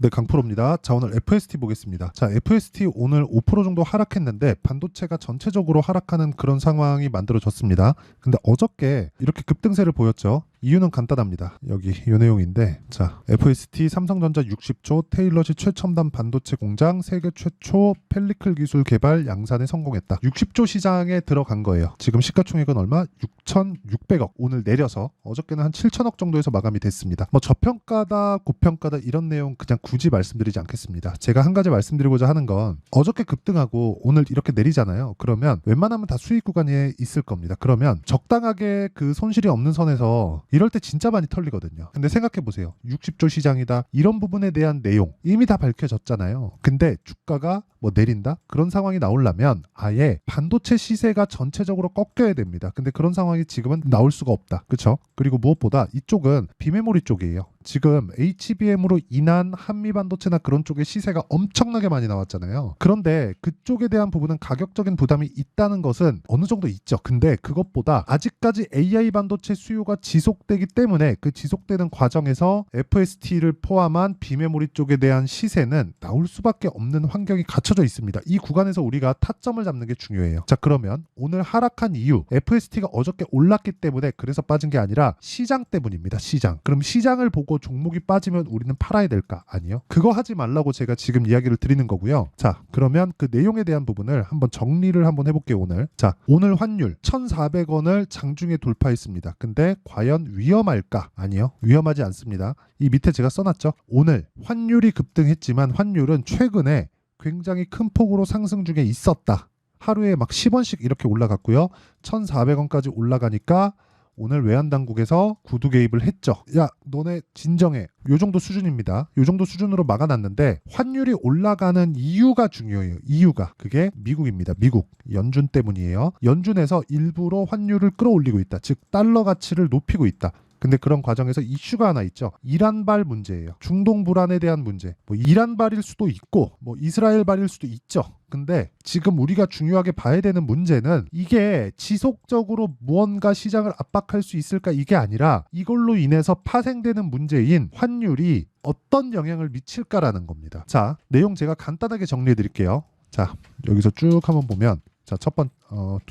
네, 강프로입니다. 자, 오늘 FST 보겠습니다. 자, FST 오늘 5% 정도 하락했는데 반도체가 전체적으로 하락하는 그런 상황이 만들어졌습니다. 근데 어저께 이렇게 급등세를 보였죠. 이유는 간단합니다. 여기 이 내용인데, 자, FST 삼성전자 60조 테일러시 최첨단 반도체 공장 세계 최초 펠리클 기술 개발 양산에 성공했다. 60조 시장에 들어간 거예요. 지금 시가총액은 얼마? 6,600억. 오늘 내려서 어저께는 한 7천억 정도에서 마감이 됐습니다. 뭐 저평가다 고평가다 이런 내용 그냥 굳이 말씀드리지 않겠습니다. 제가 한 가지 말씀드리고자 하는 건 어저께 급등하고 오늘 이렇게 내리잖아요. 그러면 웬만하면 다 수익 구간에 있을 겁니다. 그러면 적당하게 그 손실이 없는 선에서 이럴 때 진짜 많이 털리거든요. 근데 생각해 보세요. 60조 시장이다. 이런 부분에 대한 내용 이미 다 밝혀졌잖아요. 근데 주가가 뭐 내린다? 그런 상황이 나오려면 아예 반도체 시세가 전체적으로 꺾여야 됩니다. 근데 그런 상황이 지금은 나올 수가 없다. 그렇죠? 그리고 무엇보다 이쪽은 비메모리 쪽이에요. 지금 HBM으로 인한 한미 반도체나 그런 쪽의 시세가 엄청나게 많이 나왔잖아요. 그런데 그쪽에 대한 부분은 가격적인 부담이 있다는 것은 어느 정도 있죠. 근데 그것보다 아직까지 AI 반도체 수요가 지속되기 때문에 그 지속되는 과정에서 FST를 포함한 비메모리 쪽에 대한 시세는 나올 수밖에 없는 환경이 갖춰져 있습니다. 이 구간에서 우리가 타점을 잡는 게 중요해요. 자, 그러면 오늘 하락한 이유, FST가 어저께 올랐기 때문에 그래서 빠진 게 아니라 시장 때문입니다. 시장. 그럼 시장을 보고 종목이 빠지면 우리는 팔아야 될까? 아니요. 그거 하지 말라고 제가 지금 이야기를 드리는 거고요. 자, 그러면 그 내용에 대한 부분을 한번 정리를 한번 해볼게요. 오늘. 자, 오늘 환율 1,400원을 장중에 돌파했습니다. 근데 과연 위험할까? 아니요. 위험하지 않습니다. 이 밑에 제가 써놨죠. 오늘 환율이 급등했지만 환율은 최근에 굉장히 큰 폭으로 상승 중에 있었다. 하루에 막 10원씩 이렇게 올라갔고요. 1,400원까지 올라가니까 오늘 외환당국에서 구두 개입을 했죠. 야, 너네 진정해. 요 정도 수준입니다. 요 정도 수준으로 막아놨는데 환율이 올라가는 이유가 중요해요. 이유가. 그게 미국입니다. 미국. 연준 때문이에요. 연준에서 일부러 환율을 끌어올리고 있다. 즉 달러 가치를 높이고 있다. 근데 그런 과정에서 이슈가 하나 있죠. 이란발 문제예요. 중동 불안에 대한 문제. 뭐 이란발일 수도 있고 뭐 이스라엘발일 수도 있죠. 근데 지금 우리가 중요하게 봐야 되는 문제는 이게 지속적으로 무언가 시장을 압박할 수 있을까 이게 아니라 이걸로 인해서 파생되는 문제인 환율이 어떤 영향을 미칠까라는 겁니다. 자, 내용 제가 간단하게 정리해 드릴게요. 자, 여기서 쭉 한번 보면 자, 두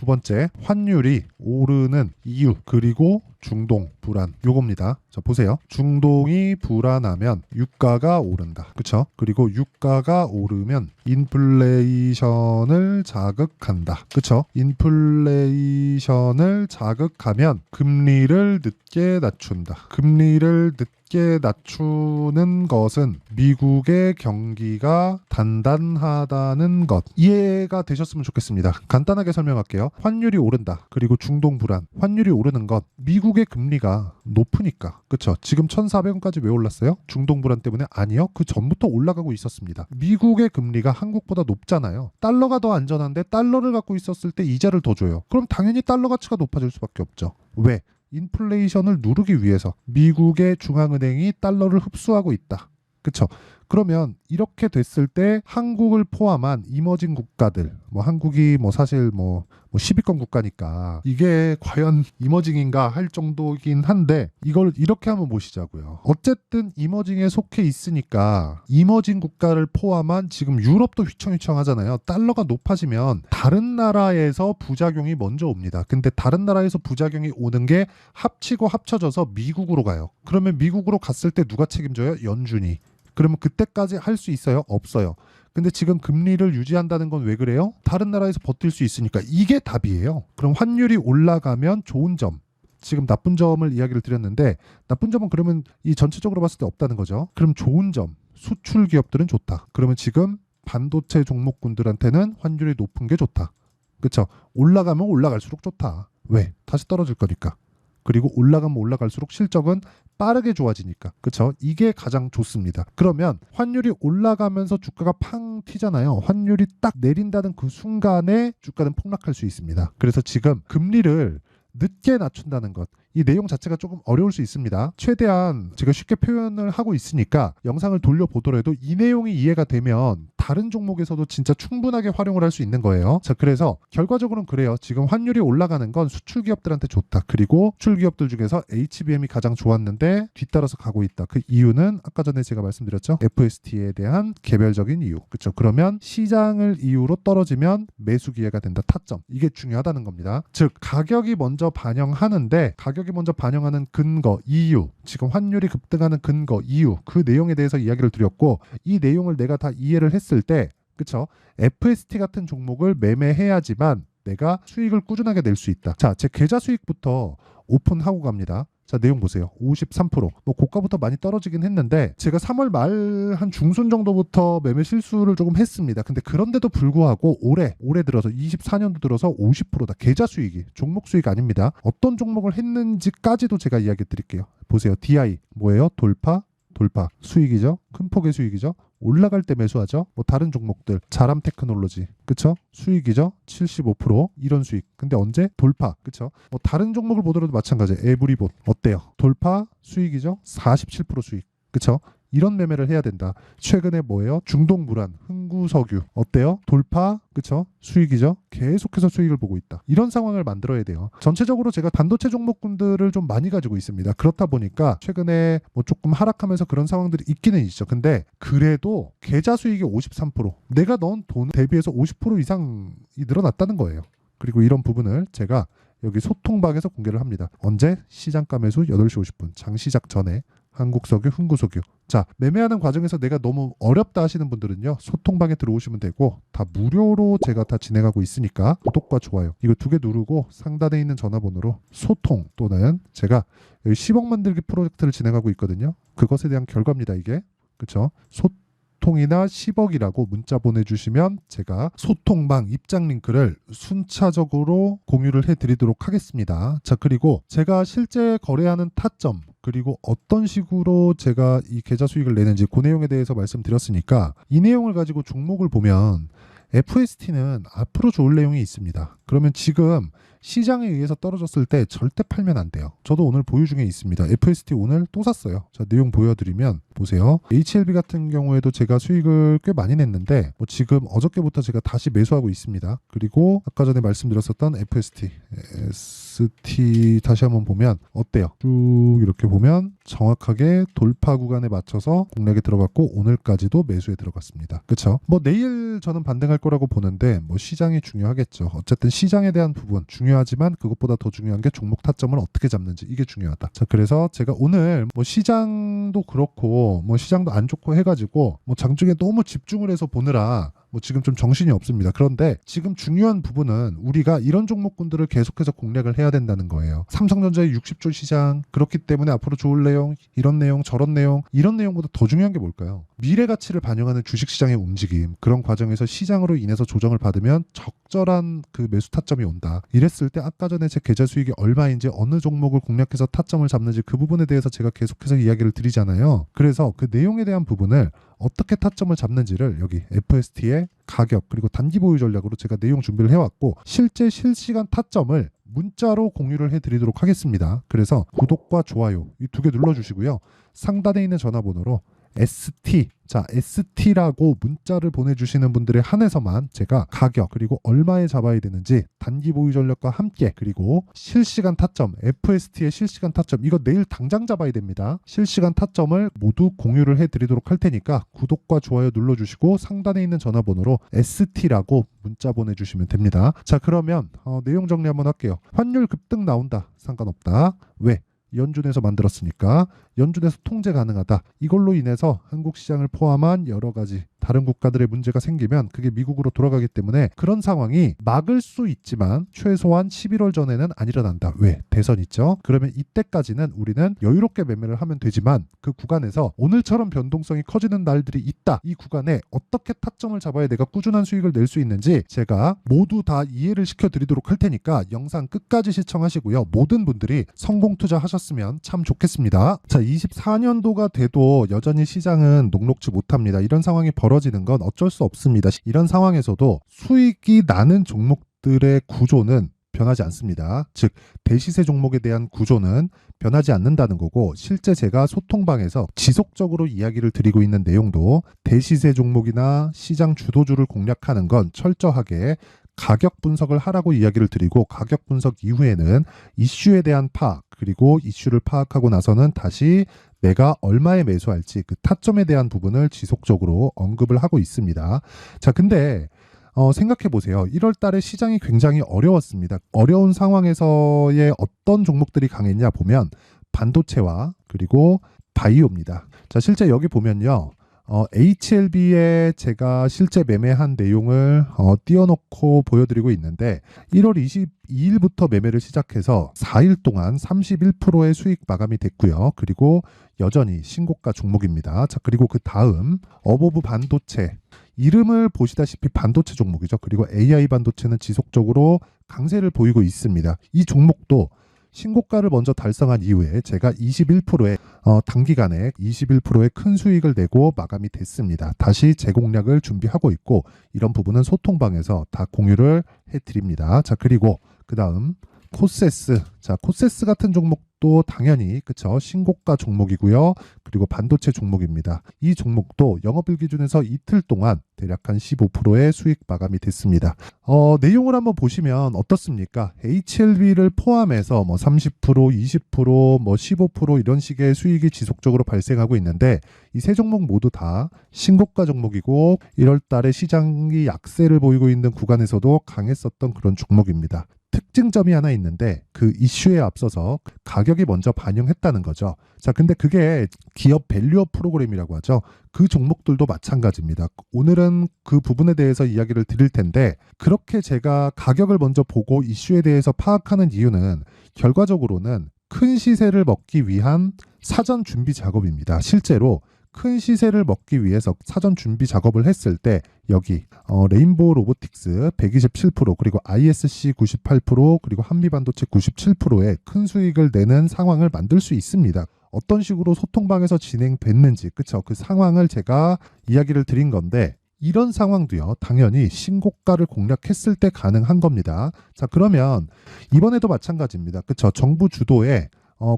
번째 환율이 오르는 이유 그리고 중동 불안 요겁니다. 자, 보세요. 중동이 불안하면 유가가 오른다. 그렇죠? 그리고 유가가 오르면 인플레이션을 자극한다. 그렇죠? 인플레이션을 자극하면 금리를 늦게 낮춘다. 금리를 늦게 낮추는 것은 미국의 경기가 단단하다는 것. 이해가 되셨으면 좋겠습니다. 간단하게 설명할게요. 환율이 오른다. 그리고 중동 불안. 환율이 오르는 것. 미국의 금리가 높으니까. 그렇죠? 지금 1,400원까지 왜 올랐어요? 중동 불안 때문에? 아니요. 그 전부터 올라가고 있었습니다. 미국의 금리가 한국보다 높잖아요. 달러가 더 안전한데 달러를 갖고 있었을 때 이자를 더 줘요. 그럼 당연히 달러 가치가 높아질 수밖에 없죠. 왜? 인플레이션을 누르기 위해서 미국의 중앙은행이 달러를 흡수하고 있다. 그렇죠? 그러면 이렇게 됐을 때 한국을 포함한 이머징 국가들, 뭐 한국이 뭐 사실 뭐 10위권 국가니까 이게 과연 이머징인가 할 정도긴 한데 이걸 이렇게 한번 보시자고요. 어쨌든 이머징에 속해 있으니까 이머징 국가를 포함한 지금 유럽도 휘청휘청하잖아요. 달러가 높아지면 다른 나라에서 부작용이 먼저 옵니다. 근데 다른 나라에서 부작용이 오는 게 합치고 합쳐져서 미국으로 가요. 그러면 미국으로 갔을 때 누가 책임져요? 연준이. 그러면 그때까지 할 수 있어요? 없어요. 근데 지금 금리를 유지한다는 건 왜 그래요? 다른 나라에서 버틸 수 있으니까. 이게 답이에요. 그럼 환율이 올라가면 좋은 점. 지금 나쁜 점을 이야기를 드렸는데 나쁜 점은 그러면 이 전체적으로 봤을 때 없다는 거죠. 그럼 좋은 점. 수출 기업들은 좋다. 그러면 지금 반도체 종목군들한테는 환율이 높은 게 좋다. 그렇죠? 올라가면 올라갈수록 좋다. 왜? 다시 떨어질 거니까. 그리고 올라가면 올라갈수록 실적은 빠르게 좋아지니까. 그렇죠? 이게 가장 좋습니다. 그러면 환율이 올라가면서 주가가 팡 튀잖아요. 환율이 딱 내린다는 그 순간에 주가는 폭락할 수 있습니다. 그래서 지금 금리를 늦게 낮춘다는 것. 이 내용 자체가 조금 어려울 수 있습니다. 최대한 제가 쉽게 표현을 하고 있으니까 영상을 돌려보더라도 이 내용이 이해가 되면 다른 종목에서도 진짜 충분하게 활용을 할 수 있는 거예요. 자, 그래서 결과적으로는 그래요. 지금 환율이 올라가는 건 수출 기업들한테 좋다. 그리고 수출 기업들 중에서 HBM이 가장 좋았는데 뒤따라서 가고 있다. 그 이유는 아까 전에 제가 말씀드렸죠. FST에 대한 개별적인 이유. 그렇죠. 그러면 시장을 이유로 떨어지면 매수 기회가 된다. 타점. 이게 중요하다는 겁니다. 즉 가격이 먼저 반영하는데 가격이 먼저 반영하는 근거, 이유, 지금 환율이 급등하는 근거, 이유, 그 내용에 대해서 이야기를 드렸고 이 내용을 내가 다 이해를 했을 때 그쵸? FST 같은 종목을 매매해야지만 내가 수익을 꾸준하게 낼 수 있다. 자, 제 계좌 수익부터 오픈하고 갑니다. 자, 내용 보세요. 53%. 뭐 고가부터 많이 떨어지긴 했는데 제가 3월 말 한 중순 정도부터 매매 실수를 조금 했습니다. 근데 그런데도 불구하고 올해 들어서 24년도 들어서 50%다. 계좌 수익이 종목 수익 아닙니다. 어떤 종목을 했는지까지도 제가 이야기 드릴게요. 보세요. DI 뭐예요? 돌파 수익이죠. 큰 폭의 수익이죠. 올라갈 때 매수하죠. 뭐 다른 종목들 자람 테크놀로지 그쵸? 수익이죠. 75% 이런 수익. 근데 언제? 돌파 그쵸? 뭐 다른 종목을 보더라도 마찬가지예요. 에브리봇 어때요? 돌파 수익이죠. 47% 수익 그쵸? 이런 매매를 해야 된다. 최근에 뭐예요? 중동물환, 흥구석유 어때요? 돌파, 그쵸? 수익이죠? 계속해서 수익을 보고 있다. 이런 상황을 만들어야 돼요. 전체적으로 제가 반도체 종목군들을 좀 많이 가지고 있습니다. 그렇다 보니까 최근에 뭐 조금 하락하면서 그런 상황들이 있기는 있죠. 근데 그래도 계좌 수익이 53%, 내가 넣은 돈 대비해서 50% 이상이 늘어났다는 거예요. 그리고 이런 부분을 제가 여기 소통방에서 공개를 합니다. 언제? 시장가 매수 8시 50분 장시작 전에 한국석유, 흥구석유. 자, 매매하는 과정에서 내가 너무 어렵다 하시는 분들은요. 소통방에 들어오시면 되고 다 무료로 제가 다 진행하고 있으니까 구독과 좋아요 이거 2개 누르고 상단에 있는 전화번호로 소통 또는 제가 여기 10억 만들기 프로젝트를 진행하고 있거든요. 그것에 대한 결과입니다. 이게. 그쵸? 소통이나 10억이라고 문자 보내주시면 제가 소통방 입장 링크를 순차적으로 공유를 해드리도록 하겠습니다. 자, 그리고 제가 실제 거래하는 타점 그리고 어떤 식으로 제가 이 계좌 수익을 내는지 그 내용에 대해서 말씀드렸으니까 이 내용을 가지고 종목을 보면 FST는 앞으로 좋을 내용이 있습니다. 그러면 지금 시장에 의해서 떨어졌을 때 절대 팔면 안 돼요. 저도 오늘 보유 중에 있습니다. FST 오늘 또 샀어요. 자, 내용 보여드리면 보세요. HLB 같은 경우에도 제가 수익을 꽤 많이 냈는데 뭐 지금 어저께부터 제가 다시 매수하고 있습니다. 그리고 아까 전에 말씀드렸었던 FST 다시 한번 보면 어때요? 쭉 이렇게 보면 정확하게 돌파 구간에 맞춰서 공략에 들어갔고 오늘까지도 매수에 들어갔습니다. 그렇죠? 뭐 내일 저는 반등할 거라고 보는데 뭐 시장이 중요하겠죠. 어쨌든 시장에 대한 부분 중요하지만 그것보다 더 중요한 게 종목 타점을 어떻게 잡는지 이게 중요하다. 자, 그래서 제가 오늘 뭐 시장도 그렇고 뭐 시장도 안 좋고 해가지고 뭐 장중에 너무 집중을 해서 보느라 뭐 지금 좀 정신이 없습니다. 그런데 지금 중요한 부분은 우리가 이런 종목군들을 계속해서 공략을 해야 된다는 거예요. 삼성전자의 60조 시장 그렇기 때문에 앞으로 좋을 내용 이런 내용 저런 내용 이런 내용보다 더 중요한 게 뭘까요? 미래 가치를 반영하는 주식시장의 움직임 그런 과정에서 시장으로 인해서 조정을 받으면 적절한 그 매수 타점이 온다. 이랬을 때 아까 전에 제 계좌 수익이 얼마인지 어느 종목을 공략해서 타점을 잡는지 그 부분에 대해서 제가 계속해서 이야기를 드리잖아요. 그래서 그 내용에 대한 부분을 어떻게 타점을 잡는지를 여기 FST의 가격 그리고 단기 보유 전략으로 제가 내용 준비를 해왔고 실제 실시간 타점을 문자로 공유를 해드리도록 하겠습니다. 그래서 구독과 좋아요 이 2개 눌러주시고요. 상단에 있는 전화번호로 ST 자 ST라고 문자를 보내주시는 분들에 한해서만 제가 가격 그리고 얼마에 잡아야 되는지 단기 보유 전략과 함께 그리고 실시간 타점 FST의 실시간 타점 이거 내일 당장 잡아야 됩니다. 실시간 타점을 모두 공유를 해드리도록 할 테니까 구독과 좋아요 눌러주시고 상단에 있는 전화번호로 ST라고 문자 보내주시면 됩니다. 자, 그러면 내용 정리 한번 할게요. 환율 급등 나온다 상관없다. 왜? 연준에서 만들었으니까 연준에서 통제 가능하다. 이걸로 인해서 한국 시장을 포함한 여러 가지 다른 국가들의 문제가 생기면 그게 미국으로 돌아가기 때문에 그런 상황이 막을 수 있지만 최소한 11월 전에는 안 일어난다. 왜? 대선 있죠. 그러면 이때까지는 우리는 여유롭게 매매를 하면 되지만 그 구간에서 오늘처럼 변동성이 커지는 날들이 있다. 이 구간에 어떻게 타점을 잡아야 내가 꾸준한 수익을 낼 수 있는지 제가 모두 다 이해를 시켜드리도록 할 테니까 영상 끝까지 시청하시고요. 모든 분들이 성공 투자하셨으면 참 좋겠습니다. 자, 24년도가 돼도 여전히 시장은 녹록지 못합니다. 이런 상황이 벌어지는 건 어쩔 수 없습니다. 이런 상황에서도 수익이 나는 종목들의 구조는 변하지 않습니다. 즉 대시세 종목에 대한 구조는 변하지 않는다는 거고, 실제 제가 소통방에서 지속적으로 이야기를 드리고 있는 내용도 대시세 종목이나 시장 주도주를 공략하는 건 철저하게 가격 분석을 하라고 이야기를 드리고, 가격 분석 이후에는 이슈에 대한 파악, 그리고 이슈를 파악하고 나서는 다시 내가 얼마에 매수할지 그 타점에 대한 부분을 지속적으로 언급을 하고 있습니다. 자, 근데 생각해 보세요. 1월 달에 시장이 굉장히 어려웠습니다. 어려운 상황에서의 어떤 종목들이 강했냐 보면 반도체와 그리고 바이오입니다. 자, 실제 여기 보면요. HLB에 제가 실제 매매한 내용을 띄워놓고 보여드리고 있는데, 1월 22일부터 매매를 시작해서 4일 동안 31%의 수익 마감이 됐고요. 그리고 여전히 신고가 종목입니다. 자, 그리고 그 다음 어보브 반도체, 이름을 보시다시피 반도체 종목이죠. 그리고 AI 반도체는 지속적으로 강세를 보이고 있습니다. 이 종목도 신고가를 먼저 달성한 이후에 제가 21%의 단기간에 21%의 큰 수익을 내고 마감이 됐습니다. 다시 재공략을 준비하고 있고, 이런 부분은 소통방에서 다 공유를 해드립니다. 자, 그리고 그 다음 코세스. 자, 코세스 같은 종목도 당연히 그쵸, 신고가 종목이고요. 그리고 반도체 종목입니다. 이 종목도 영업일 기준에서 이틀 동안 대략 한 15%의 수익 마감이 됐습니다. 내용을 한번 보시면 어떻습니까? HLB를 포함해서 뭐 30%, 20%, 뭐 15% 이런 식의 수익이 지속적으로 발생하고 있는데, 이 세 종목 모두 다 신고가 종목이고 1월 달에 시장이 약세를 보이고 있는 구간에서도 강했었던 그런 종목입니다. 특징점이 하나 있는데, 그 이슈에 앞서서 가격이 먼저 반영했다는 거죠. 자, 근데 그게 기업 밸류업 프로그램이라고 하죠. 그 종목들도 마찬가지입니다. 오늘은 그 부분에 대해서 이야기를 드릴 텐데, 그렇게 제가 가격을 먼저 보고 이슈에 대해서 파악하는 이유는 결과적으로는 큰 시세를 먹기 위한 사전 준비 작업입니다. 실제로 큰 시세를 먹기 위해서 사전 준비 작업을 했을 때 여기 레인보우 로보틱스 127%, 그리고 ISC 98%, 그리고 한미반도체 97%의 큰 수익을 내는 상황을 만들 수 있습니다. 어떤 식으로 소통방에서 진행됐는지, 그쵸? 그 상황을 제가 이야기를 드린 건데, 이런 상황도요, 당연히 신고가를 공략했을 때 가능한 겁니다. 자, 그러면 이번에도 마찬가지입니다. 그쵸? 정부 주도의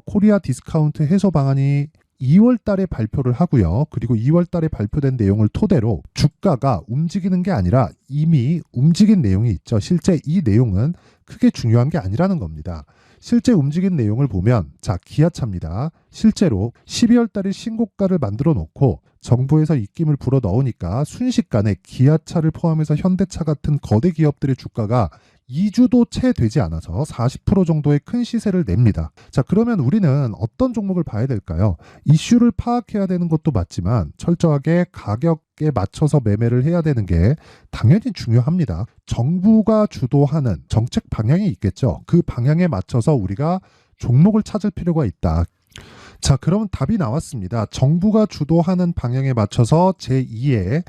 코리아 디스카운트 해소 방안이 2월 달에 발표를 하고요. 그리고 2월 달에 발표된 내용을 토대로 주가가 움직이는 게 아니라 이미 움직인 내용이 있죠. 실제 이 내용은 크게 중요한 게 아니라는 겁니다. 실제 움직인 내용을 보면, 자, 기아차입니다. 실제로 12월 달에 신고가를 만들어 놓고 정부에서 입김을 불어 넣으니까 순식간에 기아차를 포함해서 현대차 같은 거대 기업들의 주가가 2주도 채 되지 않아서 40% 정도의 큰 시세를 냅니다. 자, 그러면 우리는 어떤 종목을 봐야 될까요? 이슈를 파악해야 되는 것도 맞지만 철저하게 가격에 맞춰서 매매를 해야 되는 게 당연히 중요합니다. 정부가 주도하는 정책 방향이 있겠죠. 그 방향에 맞춰서 우리가 종목을 찾을 필요가 있다. 자, 그러면 답이 나왔습니다. 정부가 주도하는 방향에 맞춰서 제2의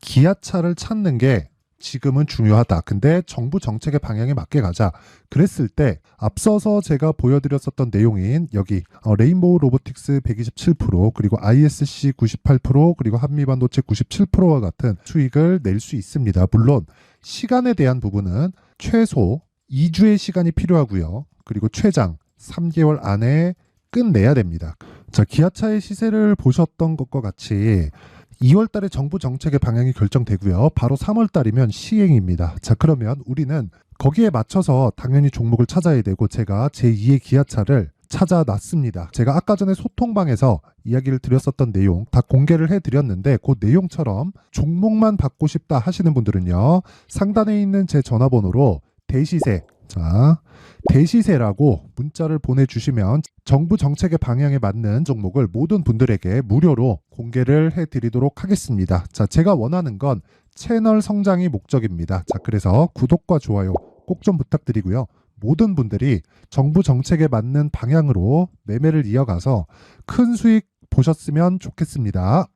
기아차를 찾는 게 지금은 중요하다. 근데 정부 정책의 방향에 맞게 가자. 그랬을 때 앞서서 제가 보여드렸었던 내용인 여기 레인보우 로보틱스 127%, 그리고 ISC 98%, 그리고 한미반도체 97%와 같은 수익을 낼 수 있습니다. 물론 시간에 대한 부분은 최소 2주의 시간이 필요하고요. 그리고 최장 3개월 안에 끝내야 됩니다. 자, 기아차의 시세를 보셨던 것과 같이 2월 달에 정부 정책의 방향이 결정되고요. 바로 3월 달이면 시행입니다. 자, 그러면 우리는 거기에 맞춰서 당연히 종목을 찾아야 되고, 제가 제2의 기아차를 찾아놨습니다. 제가 아까 전에 소통방에서 이야기를 드렸었던 내용 다 공개를 해드렸는데, 그 내용처럼 종목만 받고 싶다 하시는 분들은요, 상단에 있는 제 전화번호로 대시세, 자, 대시세라고 문자를 보내주시면 정부 정책의 방향에 맞는 종목을 모든 분들에게 무료로 공개를 해드리도록 하겠습니다. 자, 제가 원하는 건 채널 성장이 목적입니다. 자, 그래서 구독과 좋아요 꼭 좀 부탁드리고요. 모든 분들이 정부 정책에 맞는 방향으로 매매를 이어가서 큰 수익 보셨으면 좋겠습니다.